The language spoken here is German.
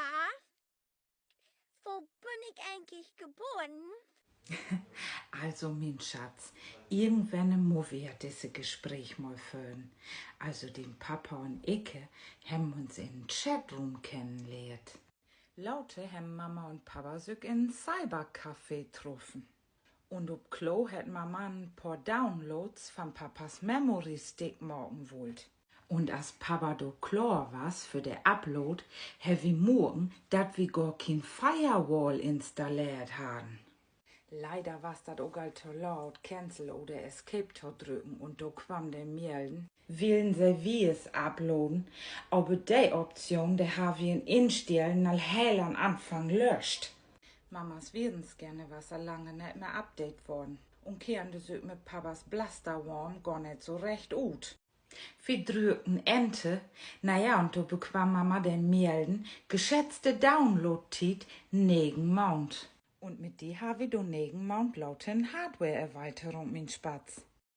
Mama, wo bin ich eigentlich geboren? Also, mein Schatz, irgendwann muss wir dieses Gespräch mal führen. Also, den Papa und ich haben uns in Chatroom kennengelernt. Laute haben Mama und Papa sich in Cybercafé getroffen. Und ob Klo hat Mama ein paar Downloads von Papas Memory Stick morgen wollt. Und als Papa do klar was für den Upload, hab wir morgen, dat wir gar kein Firewall installiert haben. Leider war's dat auch all zu laut, Cancel oder Escape zu drücken und do quam der Melden. Willen sie wie es uploaden, aber die Option, der haben wir in Instellen al hell am Anfang löscht. Mamas Virensscanner war so lange nicht mehr update worden und kehren sich mit Papas Blasterworm gar nicht so recht ut. Wir drückten Ente, naja, und da bekam Mama den Melden, geschätzte Download-Tit 9 Mount. Und mit die habe ich do 9 Mount lauten Hardware-Erweiterung, mein Spatz.